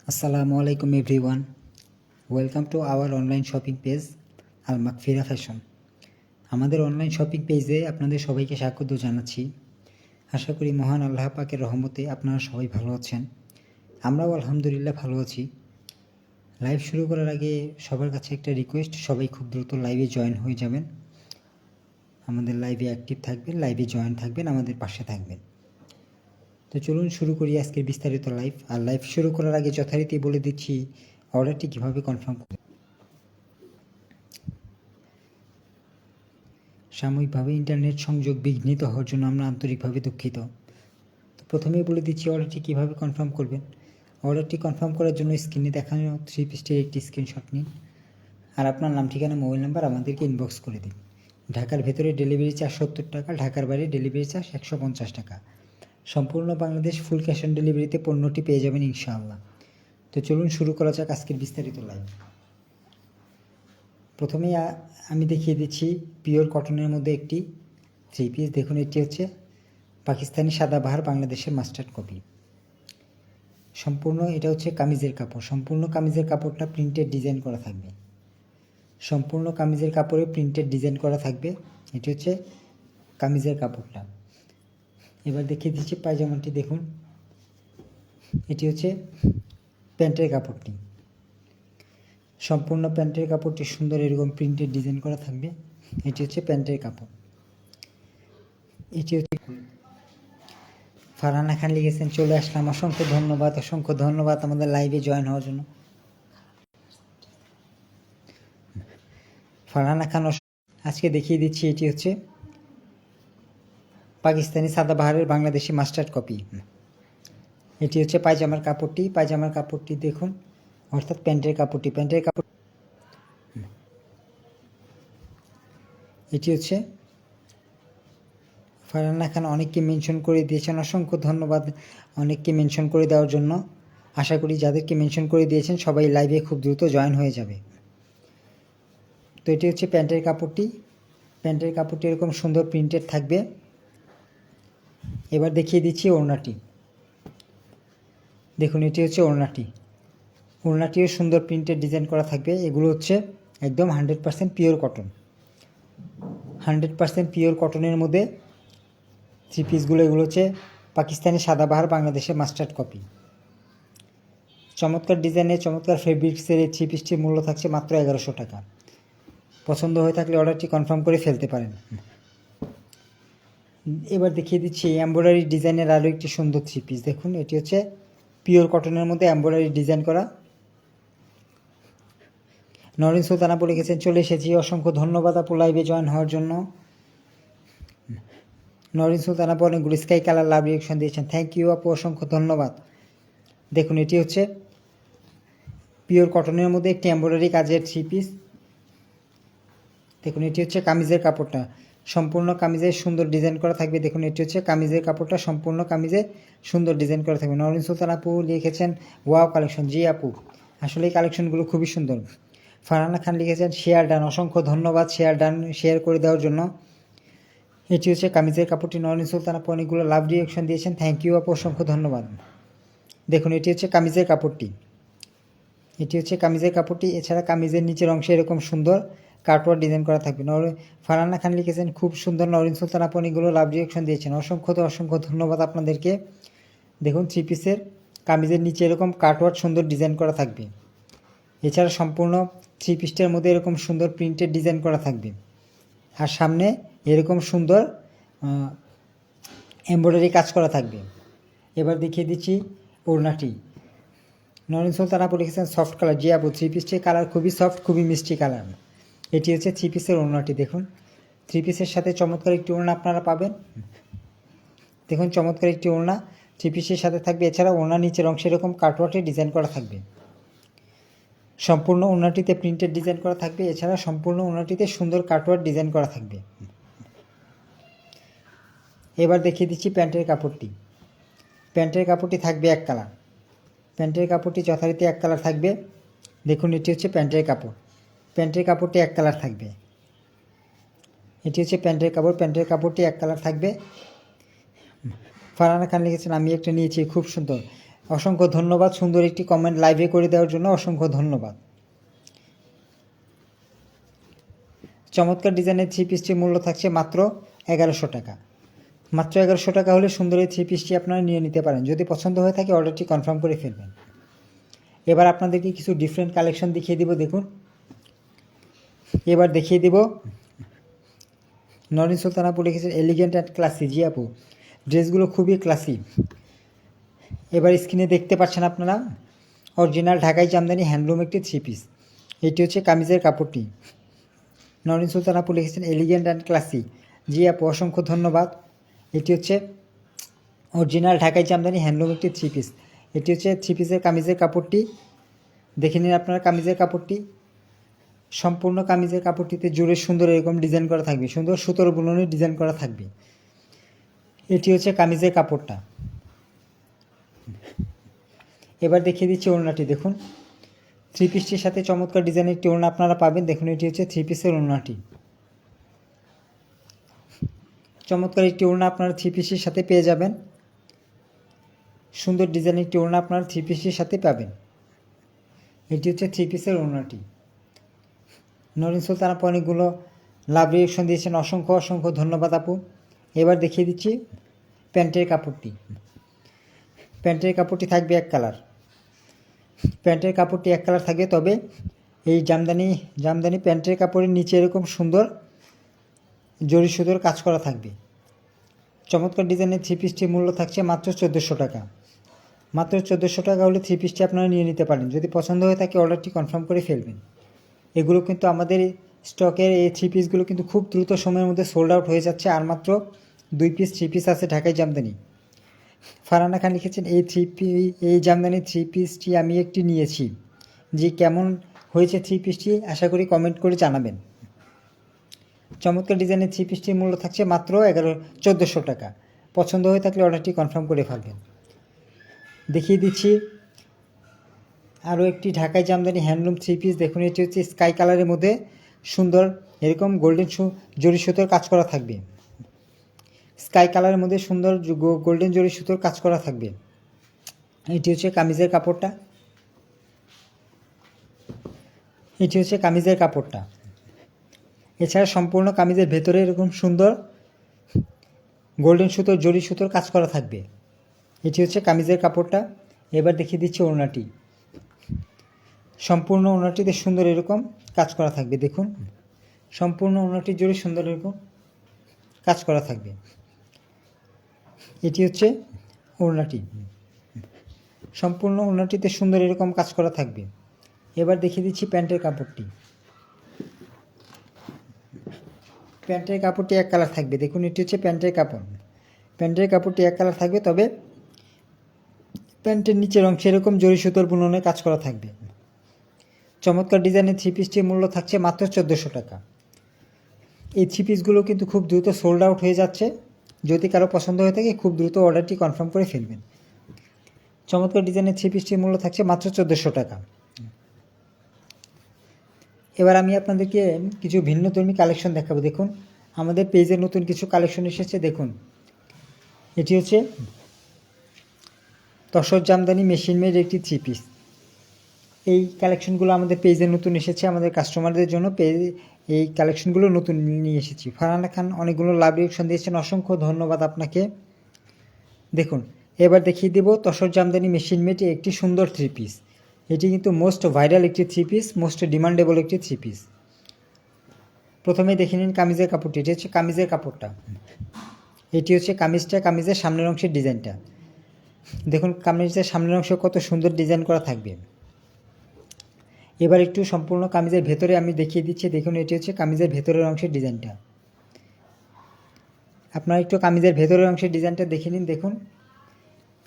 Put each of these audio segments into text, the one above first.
আসসালামু আলাইকুম everyone, welcome to our online shopping page Al Makfira fashion. আমাদের অনলাইন শপিং পেজে আপনাদের সবাইকে স্বাগত জানাচ্ছি। আশা করি মহান আল্লাহ পাকের রহমতে আপনারা সবাই ভালো আছেন। আমরাও আলহামদুলিল্লাহ ভালো আছি। লাইভ শুরু করার আগে সবার কাছে একটা রিকোয়েস্ট, সবাই খুব দ্রুত লাইভে জয়েন হয়ে যাবেন। আমাদের লাইভে অ্যাক্টিভ থাকবেন, লাইভে জয়েন থাকবেন, আমাদের পাশে থাকবেন। তো চলুন শুরু করি আজকের বিস্তারিত লাইভ। আর লাইভ শুরু করার আগে যথারীতি বলে দিচ্ছি অর্ডারটি কীভাবে কনফার্ম করবেন। সাময়িকভাবে ইন্টারনেট সংযোগ বিঘ্নিত হওয়ার জন্য আমরা আন্তরিকভাবে দুঃখিত। তো প্রথমেই বলে দিচ্ছি অর্ডারটি কীভাবে কনফার্ম করবেন। অর্ডারটি কনফার্ম করার জন্য স্ক্রিনে দেখানো 3 পিসটির একটি স্ক্রিনশট নিন, আর আপনার নাম, ঠিকানা, মোবাইল নাম্বার আমাদেরকে ইনবক্স করে দিন। ঢাকার ভেতরে ডেলিভারি চার্জ 70 টাকা, ঢাকার বাইরে ডেলিভারি চার্জ 150 টাকা। সম্পূর্ণ বাংলাদেশ ফুল ক্যাশ অন ডেলিভারিতে পণ্যটি পেয়ে যাবেন ইনশাআল্লাহ। তো চলুন শুরু করা যাক আজকের বিস্তারিত লাইভ। প্রথমেই আমি দেখিয়ে দিচ্ছি পিওর কটনের মধ্যে একটি 3 পিস। দেখুন, এটি হচ্ছে পাকিস্তানি সাদাবাহার বাংলাদেশের মাস্টার্ড কপি। সম্পূর্ণ এটা হচ্ছে কামিজের কাপড়। সম্পূর্ণ কামিজের কাপড়টা প্রিন্টেড ডিজাইন করা থাকবে। সম্পূর্ণ কামিজের কাপড়ে প্রিন্টেড ডিজাইন করা থাকবে। এটি হচ্ছে কামিজের কাপড়টা। এবার দেখিয়ে দিচ্ছি পায়জামাটি। দেখুন, এটি হচ্ছে প্যান্টের কাপড়টি। সম্পূর্ণ প্যান্টের কাপড়টি সুন্দর এরকম প্রিন্টেড ডিজাইন করা থাকবে। এটি হচ্ছে প্যান্টের কাপড়। এটি হচ্ছে ফারহানা খান লিখেছেন, চলে আসলাম। অসংখ্য ধন্যবাদ, অসংখ্য ধন্যবাদ আমাদের লাইভে জয়েন হওয়ার জন্য। ফারহানা খান আজকে দেখিয়ে দিচ্ছি এটি হচ্ছে পাকিস্তানি সাদাবাহারের বাংলাদেশি মাস্টার্ড কপি। এটি হচ্ছে পায়জামার কাপড়টি। পায়জামার কাপড়টি দেখুন, অর্থাৎ প্যান্টের কাপড়টি। প্যান্টের কাপড় এটি হচ্ছে ফারহানা খান অনেককে মেনশন করে দিয়েছেন, অসংখ্য ধন্যবাদ অনেককে মেনশন করে দেওয়ার জন্য। আশা করি যাদেরকে মেনশন করে দিয়েছেন সবাই লাইভে খুব দ্রুত জয়েন হয়ে যাবে। তো এটি হচ্ছে প্যান্টের কাপড়টি। প্যান্টের কাপড়টি এরকম সুন্দর প্রিন্টেড থাকবে। এবার দেখিয়ে দিচ্ছি ওড়নাটি। দেখুন, এটি হচ্ছে ওড়নাটি। ওড়নাটিও সুন্দর প্রিন্টেড ডিজাইন করা থাকবে। এগুলো হচ্ছে একদম 100% পিওর কটন। 100% পিওর কটনের মধ্যে 3 পিসগুলো। এগুলো হচ্ছে পাকিস্তানি সাদাবাহার বাংলাদেশের মাস্টার্ড কপি। চমৎকার ডিজাইনের, চমৎকার ফেব্রিক্সের এই 3 পিসটির মূল্য থাকছে মাত্র 1100 টাকা। পছন্দ হয়ে থাকলে অর্ডারটি কনফার্ম করে ফেলতে পারেন। এবার দেখিয়ে দিচ্ছি এমব্রয়ডারি ডিজাইনের আরও একটি সুন্দর 3 পিস। দেখুন, এটি হচ্ছে পিওর কটনের মধ্যে এমব্রয়ডারি ডিজাইন করা। নরিন সুলতান আপু লিখেছেন, চলে এসেছি। অসংখ্য ধন্যবাদ আপু লাইভে জয়েন হওয়ার জন্য। নরিন সুলতান আপু অনেকগুলো স্কাই কালার লাভ রিয়েকশন দিয়েছেন, থ্যাংক ইউ আপু, অসংখ্য ধন্যবাদ। দেখুন, এটি হচ্ছে পিওর কটনের মধ্যে একটি এমব্রয়ডারি কাজের 3 পিস। দেখুন, এটি হচ্ছে কামিজের কাপড়টা। সম্পূর্ণ কামিজে সুন্দর ডিজাইন করা থাকবে। দেখুন, এটি হচ্ছে কামিজের কাপড়টা, সম্পূর্ণ কামিজে সুন্দর ডিজাইন করা থাকবে। নরিন সুলতান আপু লিখেছেন, ওয়াও কালেকশন। জি আপু, আসলে এই কালেকশনগুলো খুবই সুন্দর। ফারহানা খান লিখেছেন, শেয়ার ডান। অসংখ্য ধন্যবাদ শেয়ার ডান, শেয়ার করে দেওয়ার জন্য। এটি হচ্ছে কামিজের কাপড়টি। নরিন সুলতান আপু অনেকগুলো লাভ রিয়েকশন দিয়েছেন, থ্যাংক ইউ আপু, অসংখ্য ধন্যবাদ। দেখুন, এটি হচ্ছে কামিজের কাপড়টি। এটি হচ্ছে কামিজের কাপড়টি। এছাড়া কামিজের নিচের অংশে এরকম সুন্দর কাটওয়ার্ক ডিজাইন করা থাকবে। ফারহানা খান লিখেছেন, খুব সুন্দর। নরিন সুলতান আপু অনেকগুলো লাভ রিয়েকশন দিয়েছেন, অসংখ্য ধন্যবাদ আপনাদেরকে। দেখুন, 3 পিসের কামিজের নিচে এরকম কাটওয়ার্ক সুন্দর ডিজাইন করা থাকবে। এছাড়া সম্পূর্ণ 3 পিসটার মধ্যে এরকম সুন্দর প্রিন্টেড ডিজাইন করা থাকবে, আর সামনে এরকম সুন্দর এমব্রয়ডারি কাজ করা থাকবে। এবার দেখিয়ে দিচ্ছি ওড়নাটি। নরিন সুলতান আপু লিখেছেন, সফট কালার। জি আপু, 3 পিসটির কালার খুবই সফট, খুবই মিষ্টি কালার। এটি হচ্ছে 3 পিসের ওড়নাটি। দেখুন, 3 পিসের সাথে চমৎকার একটি ওড়না আপনারা পাবেন। দেখুন, চমৎকার একটি ওড়না 3 পিসের সাথে থাকবে। এছাড়া ওড়নার নিচের অংশে এরকম কাটওয়ার্কে ডিজাইন করা থাকবে। সম্পূর্ণ ওড়নাটিতে প্রিন্টেড ডিজাইন করা থাকবে। এছাড়া সম্পূর্ণ ওড়নাটিতে সুন্দর কাটওয়ার্ক ডিজাইন করা থাকবে। এবার দেখিয়ে দিচ্ছি প্যান্টের কাপড়টি। প্যান্টের কাপড়টি থাকবে এক কালার। প্যান্টের কাপড়টি যথারীতি এক কালার থাকবে। দেখুন, এটি হচ্ছে প্যান্টের কাপড়। প্যান্টের কাপড়টি এক কালার থাকবে। এটি হচ্ছে প্যান্টের কাপড়। প্যান্টের কাপড়টি এক কালার থাকবে। ফারহানা খান লিখেছেন, আমি একটা নিয়েছি, খুব সুন্দর। অসংখ্য ধন্যবাদ সুন্দর একটি কমেন্ট লাইভে করে দেওয়ার জন্য অসংখ্য ধন্যবাদ। চমৎকার ডিজাইনের থ্রি পিসটির মূল্য থাকছে মাত্র 1100 টাকা। মাত্র 1100 টাকা হলে সুন্দর এই থ্রি পিসটি আপনারা নিয়ে নিতে পারেন। যদি পছন্দ হয়ে থাকে অর্ডারটি কনফার্ম করে ফেলবেন। এবার আপনাদেরকে কিছু ডিফারেন্ট কালেকশন দেখিয়ে দিব। দেখুন, এবার দেখিয়ে দিব নরিন সুলতান আপু লিখেছেন এলিগেন্ট অ্যান্ড ক্লাসি। জি আপু, ড্রেসগুলো খুবই ক্লাসি। এবার স্ক্রিনে দেখতে পাচ্ছেন আপনারা অরিজিনাল ঢাকাই জামদানি হ্যান্ডলুম একটি থ্রি পিস। এটি হচ্ছে কামিজের কাপড়টি। নরিন সুলতান আপু লিখেছেন এলিগেন্ট অ্যান্ড ক্লাসি। জি আপু, অসংখ্য ধন্যবাদ। এটি হচ্ছে অরিজিনাল ঢাকাই জামদানি হ্যান্ডলুম একটি থ্রি পিস। এটি হচ্ছে থ্রি পিসের কামিজের কাপড়টি। দেখে নিন আপনারা কামিজের কাপড়টি। সম্পূর্ণ কামিজের কাপড়টিতে জুড়ে সুন্দর এরকম ডিজাইন করা থাকবে, সুন্দর সুতোর বুননের ডিজাইন করা থাকবে। এটি হচ্ছে কামিজের কাপড়টা। এবার দেখিয়ে দিচ্ছি ওড়নাটি। দেখুন, থ্রি পিসটির সাথে চমৎকার ডিজাইনের একটি ওড়না আপনারা পাবেন। দেখুন, এটি হচ্ছে থ্রি পিসের ওড়নাটি। চমৎকার একটি ওড়না আপনারা থ্রি পিসের সাথে পেয়ে যাবেন। সুন্দর ডিজাইনের একটি ওড়না আপনারা থ্রি পিসের সাথে পাবেন। এটি হচ্ছে থ্রি পিসের ওড়নাটি। নরিন সুলতান আপু অনেকগুলো লাভ রিয়েকশন দিয়েছেন, অসংখ্য অসংখ্য ধন্যবাদ আপু। এবার দেখিয়ে দিচ্ছি প্যান্টের কাপড়টি। প্যান্টের কাপড়টি থাকবে এক কালার। প্যান্টের কাপড়টি এক কালার থাকবে, তবে এই জামদানি প্যান্টের কাপড়ের নিচে এরকম সুন্দর জরি সুতোর কাজ করা থাকবে। চমৎকার ডিজাইনের থ্রি পিসটির মূল্য থাকছে মাত্র 1400 টাকা। মাত্র 1400 টাকা হলে থ্রি পিসটি আপনারা নিয়ে নিতে পারেন। যদি পছন্দ হয়ে থাকে অর্ডারটি কনফার্ম করে ফেলবেন। এগুলো কিন্তু আমাদের স্টকের এই থ্রি পিসগুলো কিন্তু খুব দ্রুত সময়ের মধ্যে সোল্ড আউট হয়ে যাচ্ছে। আর মাত্র 2 পিস থ্রি পিস আছে ঢাকাই জামদানি। ফারহানা খান লিখেছেন এই জামদানি থ্রি পিসটি আমি একটি নিয়েছি। জি, কেমন হয়েছে থ্রি পিসটি আশা করি কমেন্ট করে জানাবেন। চমৎকার ডিজাইনের থ্রি পিসটির মূল্য থাকছে মাত্র 1400 টাকা। পছন্দ হয়ে থাকলে অর্ডারটি কনফার্ম করে ফেলবেন। দেখিয়ে দিচ্ছি আরও একটি ঢাকাই জামদানি হ্যান্ডলুম থ্রি পিস। দেখুন, এটি হচ্ছে স্কাই কালারের মধ্যে সুন্দর এরকম গোল্ডেন জরি সুতোর কাজ করা থাকবে। স্কাই কালারের মধ্যে সুন্দর গোল্ডেন জরি সুতোর কাজ করা থাকবে। এটি হচ্ছে কামিজের কাপড়টা। এটি হচ্ছে কামিজের কাপড়টা। এছাড়া সম্পূর্ণ কামিজের ভেতরে এরকম সুন্দর গোল্ডেন সুতোর জরি সুতোর কাজ করা থাকবে। এটি হচ্ছে কামিজের কাপড়টা। এবার দেখিয়ে দিচ্ছি ওড়নাটি। সম্পূর্ণ ওড়নাটিতে সুন্দর এরকম কাজ করা থাকবে। দেখুন, সম্পূর্ণ ওড়নাটির জুড়ে সুন্দর এরকম কাজ করা থাকবে। এটি হচ্ছে ওড়নাটি। সম্পূর্ণ ওড়নাটিতে সুন্দর এরকম কাজ করা থাকবে। এবার দেখিয়ে দিচ্ছি প্যান্টের কাপড়টি। প্যান্টের কাপড়টি এক কালার থাকবে। দেখুন, এটি হচ্ছে প্যান্টের কাপড়। প্যান্টের কাপড়টি এক কালার থাকবে, তবে প্যান্টের নিচের অংশে এরকম জরি সুতোর বুননে কাজ করা থাকবে। চমৎকার ডিজাইনের থ্রি পিসটির মূল্য থাকছে মাত্র 1400 টাকা। এই থ্রি পিসগুলো কিন্তু খুব দ্রুত সোল্ড আউট হয়ে যাচ্ছে। যদি কারো পছন্দ হয়ে থাকে খুব দ্রুত অর্ডারটি কনফার্ম করে ফেলবেন। চমৎকার ডিজাইনের থ্রি পিসটির মূল্য থাকছে মাত্র 1400 টাকা। এবার আমি আপনাদেরকে কিছু ভিন্নধর্মী কালেকশন দেখাবো। দেখুন, আমাদের পেজে নতুন কিছু কালেকশন এসেছে। দেখুন, এটি হচ্ছে তসর জামদানি মেশিন মেড একটি থ্রি পিস। এই কালেকশনগুলো আমাদের পেজে নতুন এসেছে। আমাদের কাস্টমারদের জন্য এই কালেকশনগুলো নতুন নিয়ে এসেছি। ফারহানা খান অনেকগুলো লাভ রিয়েকশন দিয়েছেন, অসংখ্য ধন্যবাদ আপনাকে। দেখুন, এবার দেখিয়ে দেব তসর জামদানি মেশিন মেড একটি সুন্দর থ্রি পিস। এটি কিন্তু মোস্ট ভাইরাল একটি থ্রি পিস, মোস্ট ডিমান্ডেবল একটি থ্রি পিস। প্রথমে দেখে নিন কামিজের কাপড়টি। এটি হচ্ছে কামিজের কাপড়টা। এটি হচ্ছে কামিজটা, কামিজের সামনের অংশের ডিজাইনটা। দেখুন, কামিজের সামনের অংশে কত সুন্দর ডিজাইন করা থাকবে। এবার একটু সম্পূর্ণ কামিজের ভেতরে আমি দেখিয়ে দিচ্ছি। দেখুন, এটি হচ্ছে কামিজের ভেতরের অংশের ডিজাইনটা। আপনারা একটু কামিজের ভেতরের অংশের ডিজাইনটা দেখে নিন। দেখুন,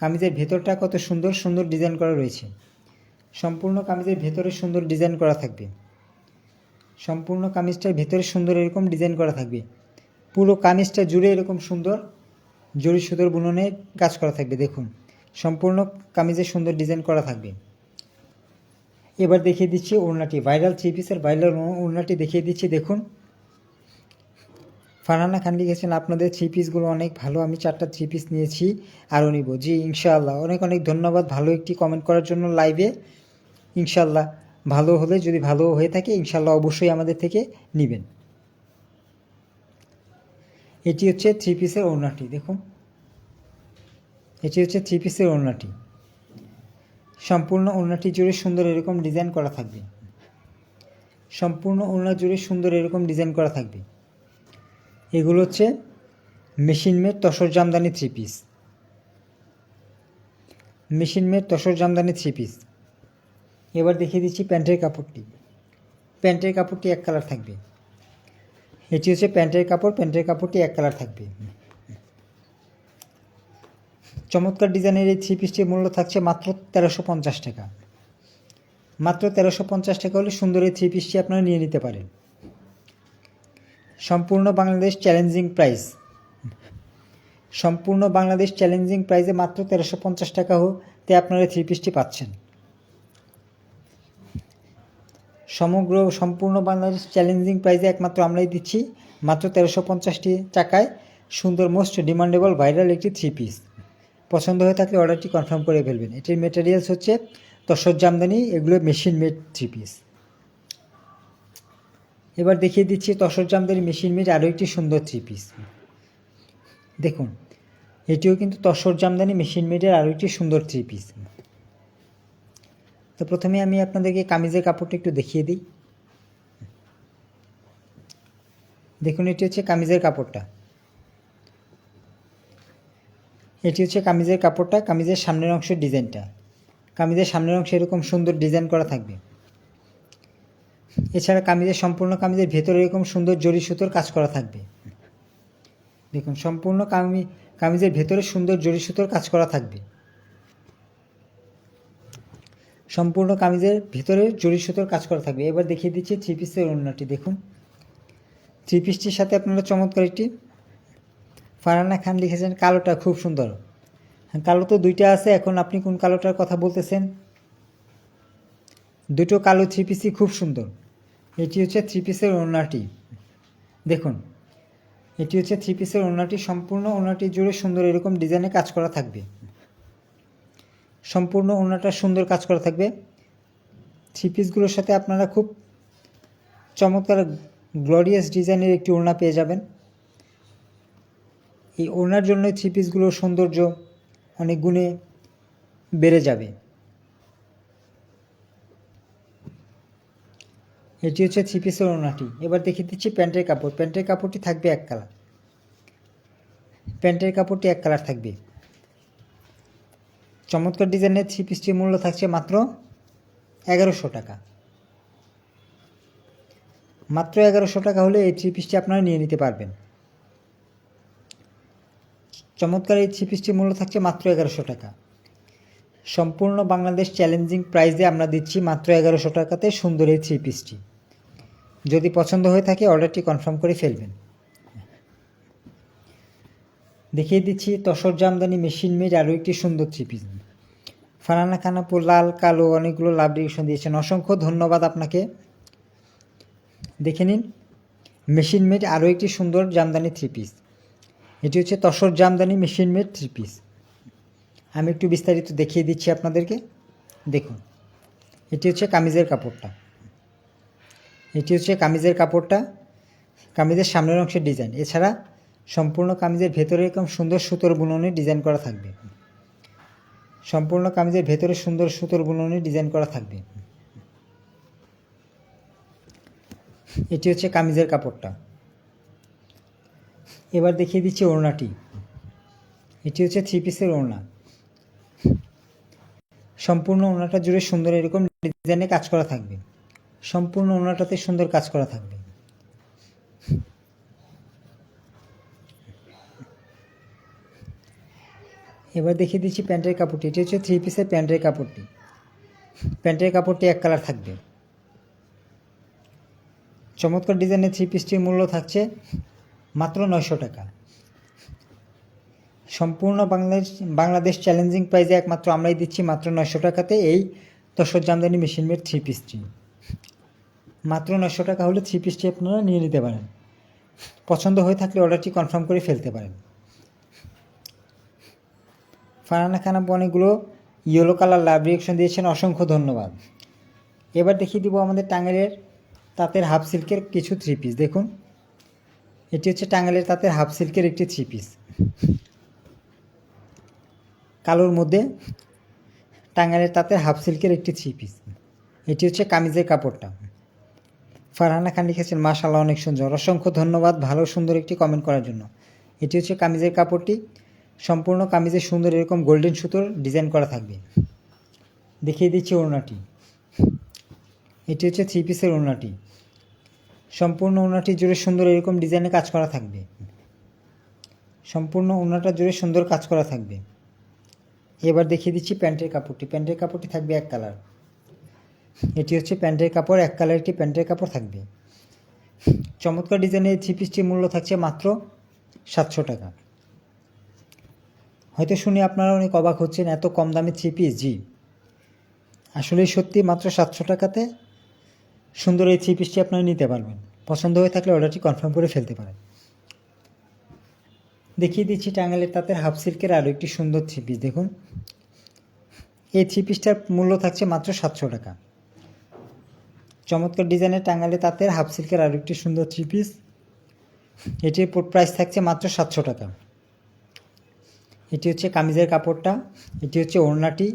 কামিজের ভেতরটা কত সুন্দর সুন্দর ডিজাইন করা রয়েছে। সম্পূর্ণ কামিজের ভেতরে সুন্দর ডিজাইন করা থাকবে। সম্পূর্ণ কামিজটার ভেতরে সুন্দর এরকম ডিজাইন করা থাকবে। পুরো কামিজটা জুড়ে এরকম সুন্দর জরি সুতোর বুননে কাজ করা থাকবে। দেখুন, সম্পূর্ণ কামিজে সুন্দর ডিজাইন করা থাকবে। এবার দেখিয়ে দিচ্ছি ওড়নাটি। ভাইরাল থ্রি পিসের ভাইরাল ওড়নাটি দেখিয়ে দিচ্ছি। দেখুন, ফারহানা খান লিখেছেন আপনাদের থ্রি পিসগুলো অনেক ভালো, আমি 4টা থ্রি পিস নিয়েছি, আরও নিব। জি ইনশাআল্লাহ, অনেক অনেক ধন্যবাদ ভালো একটি কমেন্ট করার জন্য লাইভে। ইনশাআল্লাহ ভালো হলে, যদি ভালো হয়ে থাকে ইনশাআল্লাহ অবশ্যই আমাদের থেকে নেবেন। এটি হচ্ছে থ্রি পিসের ওড়নাটি, দেখুন এটি হচ্ছে থ্রি পিসের ওড়নাটি। সম্পূর্ণ ওড়নাটি জুড়ে সুন্দর এরকম ডিজাইন করা থাকবে। সম্পূর্ণ ওড়না জুড়ে সুন্দর এরকম ডিজাইন করা থাকবে। এগুলো হচ্ছে machine made tussar Jamdani three piece. Machine made tussar Jamdani three piece. এবার দেখিয়ে দিচ্ছি প্যান্টের কাপড়টি। প্যান্টের কাপড়টি এক কালার থাকবে। এটি হচ্ছে প্যান্টের কাপড়, প্যান্টের কাপড়টি এক কালার থাকবে। চমৎকার ডিজাইনের এই থ্রি পিসটির মূল্য থাকছে মাত্র 1350 টাকা। মাত্র 1350 টাকা হলে সুন্দর এই থ্রি পিসটি আপনারা নিয়ে নিতে পারেন। সম্পূর্ণ বাংলাদেশ চ্যালেঞ্জিং প্রাইস। সম্পূর্ণ বাংলাদেশ চ্যালেঞ্জিং প্রাইসে মাত্র 1350 টাকা হতে আপনারা থ্রি পিসটি পাচ্ছেন। সম্পূর্ণ বাংলাদেশ চ্যালেঞ্জিং প্রাইসে একমাত্র আমরাই দিচ্ছি মাত্র 1350 টাকায় সুন্দর মোস্ট ডিমান্ডেবল ভাইরাল একটি থ্রি পিস। পছন্দ হয়ে থাকলে অর্ডারটি কনফার্ম করে ফেলবেন। এটির মেটেরিয়ালস হচ্ছে তসর জামদানি, এগুলো মেশিন মেড থ্রি পিস। এবার দেখিয়ে দিচ্ছি তসর জামদানি মেশিন মেড আরও একটি সুন্দর থ্রি পিস। দেখুন এটিও কিন্তু তসর জামদানি মেশিন মেডের আরও একটি সুন্দর থ্রি পিস। তো প্রথমে আমি আপনাদেরকে কামিজের কাপড়টা একটু দেখিয়ে দিই। দেখুন এটি হচ্ছে কামিজের কাপড়টা। এটি হচ্ছে কামিজের কাপড়টা, কামিজের সামনের অংশের ডিজাইনটা। কামিজের সামনের অংশে এরকম সুন্দর ডিজাইন করা থাকবে। এছাড়া কামিজের সম্পূর্ণ কামিজের ভেতরে এরকম সুন্দর জরি সুতোর কাজ করা থাকবে। দেখুন সম্পূর্ণ কামিজের ভেতরে সুন্দর জরি সুতোর কাজ করা থাকবে। সম্পূর্ণ কামিজের ভিতরে জরি সুতোর কাজ করা থাকবে। এবার দেখিয়ে দিচ্ছি থ্রি পিসের ওড়নাটি। দেখুন থ্রি পিসটির সাথে আপনারা চমৎকার একটি, ফারহানা খান লিখেছেন কালোটা খুব সুন্দর। কালো তো দুইটা আছে, এখন আপনি কোন কালোটার কথা বলতেছেন? দুটো কালো থ্রি পিসই খুব সুন্দর। এটি হচ্ছে থ্রি পিসের ওড়নাটি। দেখুন এটি হচ্ছে থ্রি পিসের ওড়নাটি। সম্পূর্ণ ওড়নাটি জুড়ে সুন্দর এরকম ডিজাইনে কাজ করা থাকবে। সম্পূর্ণ ওড়নাটা সুন্দর কাজ করা থাকবে। থ্রি পিসগুলোর সাথে আপনারা খুব চমৎকার গ্লোরিয়াস ডিজাইনের একটি ওড়না পেয়ে যাবেন। এই ওড়নার জন্য থ্রি পিসগুলোর সৌন্দর্য অনেক গুণে বেড়ে যাবে। এটি হচ্ছে থ্রি পিসের ওড়নাটি। এবার দেখিয়ে দিচ্ছি প্যান্টের কাপড়। প্যান্টের কাপড়টি থাকবে এক কালার। প্যান্টের কাপড়টি এক কালার থাকবে। চমৎকার ডিজাইনের থ্রি পিসটির মূল্য থাকছে মাত্র 1100 টাকা। মাত্র 1100 টাকা হলে এই থ্রি পিসটি আপনারা নিয়ে নিতে পারবেন। চমৎকার এই থ্রি পিসটির মূল্য থাকছে মাত্র 1100 টাকা। সম্পূর্ণ বাংলাদেশ চ্যালেঞ্জিং প্রাইসে আমরা দিচ্ছি মাত্র 1100 টাকাতে সুন্দর এই থ্রি পিসটি। যদি পছন্দ হয়ে থাকে অর্ডারটি কনফার্ম করে ফেলবেন। দেখিয়ে দিচ্ছি তসর জামদানি মেশিন মেড আরও একটি সুন্দর থ্রি পিস। ফারহানা খান আপু লাল কালো অনেকগুলো লাভ ডিরেকশন দিয়েছেন, অসংখ্য ধন্যবাদ আপনাকে। দেখে নিন মেশিন মেড আরও একটি সুন্দর জামদানি থ্রি পিস। এটি হচ্ছে tussar jamdani machine made three piece. আমি একটু বিস্তারিত দেখিয়ে দিচ্ছি আপনাদেরকে। দেখুন এটি হচ্ছে কামিজের কাপড়টা। এটি হচ্ছে কামিজের কাপড়টা, কামিজের সামনের অংশের ডিজাইন। এছাড়া সম্পূর্ণ কামিজের ভেতরে এরকম সুন্দর সুতোর বুননে ডিজাইন করা থাকবে। সম্পূর্ণ কামিজের ভেতরে সুন্দর সুতোর বুননে ডিজাইন করা থাকবে। এটি হচ্ছে কামিজের কাপড়টা। এবার দেখিয়ে দিচ্ছি ওড়নাটি। এটি হচ্ছে থ্রি পিসের ওড়না। সম্পূর্ণ ওড়নাটা জুড়ে সুন্দর এরকম ডিজাইনে কাজ করা থাকবে। সম্পূর্ণ ওড়নাটাতে সুন্দর কাজ করা থাকবে। এবার দেখিয়ে দিচ্ছি প্যান্টের কাপড়টি। এটি হচ্ছে থ্রি পিসের প্যান্টের কাপড়টি। প্যান্টের কাপড়টি এক কালার থাকবে। চমৎকার ডিজাইনের থ্রি পিসটির মূল্য থাকছে মাত্র 900 টাকা। সম্পূর্ণ বাংলাদেশ চ্যালেঞ্জিং প্রাইসে একমাত্র আমরাই দিচ্ছি মাত্র 900 টাকাতে এই tussar jamdani machine made three পিসটি। মাত্র 900 টাকা হলে থ্রি পিসটি আপনারা নিয়ে নিতে পারেন। পছন্দ হয়ে থাকলে অর্ডারটি কনফার্ম করে ফেলতে পারেন। ফারহানা খান আপু অনেকগুলো ইয়েলো কালার লাভ রিয়েকশন দিয়েছেন, অসংখ্য ধন্যবাদ। এবার দেখিয়ে দিব আমাদের টাঙ্গাইলের তাঁতের হাফ সিল্কের কিছু থ্রি পিস। দেখুন, এটি হচ্ছে টাঙ্গাইলের তাঁতের হাফ সিল্কের একটি থ্রি পিস, কালোর মধ্যে টাঙ্গাইলের তাঁতের হাফ সিল্কের একটি থ্রি পিস। এটি হচ্ছে কামিজের কাপড়টা। ফারহানা খান লিখেছেন মাশাআল্লাহ অনেক সুন্দর, অসংখ্য ধন্যবাদ ভালো সুন্দর একটি কমেন্ট করার জন্য। এটি হচ্ছে কামিজের কাপড়টি, সম্পূর্ণ কামিজে সুন্দর এরকম গোল্ডেন সুতোর ডিজাইন করা থাকবে। দেখিয়ে দিচ্ছি ওড়নাটি। এটি হচ্ছে থ্রি পিসের ওড়নাটি, সম্পূর্ণ ওড়নাটি জুড়ে সুন্দর এরকম ডিজাইনে কাজ করা থাকবে। সম্পূর্ণ ওড়নাটা জুড়ে সুন্দর কাজ করা থাকবে। এবার দেখিয়ে দিচ্ছি প্যান্টের কাপড়টি। প্যান্টের কাপড়টি থাকবে এক কালার। এটি হচ্ছে প্যান্টের কাপড়, এক কালার একটি প্যান্টের কাপড় থাকবে। চমৎকার ডিজাইনের থ্রি পিসটির মূল্য থাকছে মাত্র 700 টাকা। হয়তো শুনে আপনারা অনেক অবাক হচ্ছেন, এত কম দামে থ্রি পিস। জি, আসলেই সত্যি মাত্র 700 টাকাতে সুন্দর এই থ্রি পিসটি আপনারা নিতে পারবেন। পছন্দ হয়ে থাকলে অর্ডারটি কনফার্ম করে ফেলতে পারেন। দেখিয়ে দিচ্ছি টাঙ্গাইলের তাঁতের হাফ সিল্কের আরও একটি সুন্দর থ্রি পিস। দেখুন, এই থ্রি পিসটার মূল্য থাকছে মাত্র 700 টাকা। চমৎকার ডিজাইনের টাঙ্গাইলের তাঁতের হাফ সিল্কের আরও একটি সুন্দর থ্রি পিস। এটির প্রাইস থাকছে মাত্র 700 টাকা। এটি হচ্ছে কামিজের কাপড়টা, এটি হচ্ছে ওড়নাটি,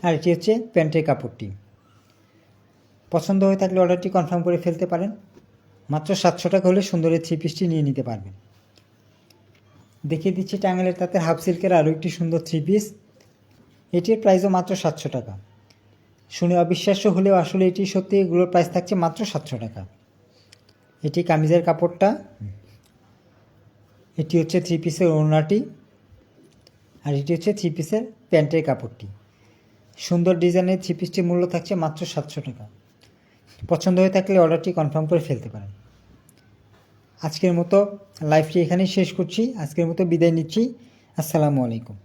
আর এটি হচ্ছে প্যান্টের কাপড়টি। পছন্দ হয়ে থাকলে অর্ডারটি কনফার্ম করে ফেলতে পারেন। মাত্র 700 টাকা হলে সুন্দর এই থ্রি পিসটি নিয়ে নিতে পারবেন। দেখিয়ে দিচ্ছি টাঙ্গাইলের তাঁতের হাফ সিল্কের আরও একটি সুন্দর থ্রি পিস। এটির প্রাইসও মাত্র 700 টাকা। শুনে অবিশ্বাস্য হলেও আসলে এটি সত্যি, এগুলোর প্রাইস থাকছে মাত্র 700 টাকা। এটি কামিজের কাপড়টা, এটি হচ্ছে থ্রি পিসের ওড়নাটি, আর এটি হচ্ছে থ্রি পিসের প্যান্টের কাপড়টি। সুন্দর ডিজাইনের থ্রি পিসটির মূল্য থাকছে মাত্র 700 টাকা। পছন্দ হয়ে থাকলে অর্ডারটি কনফার্ম করে ফেলতে পারেন। আজকের মতো লাইভটি এখানেই শেষ করছি। আজকের মতো বিদায় নিচ্ছি। আসসালামু আলাইকুম।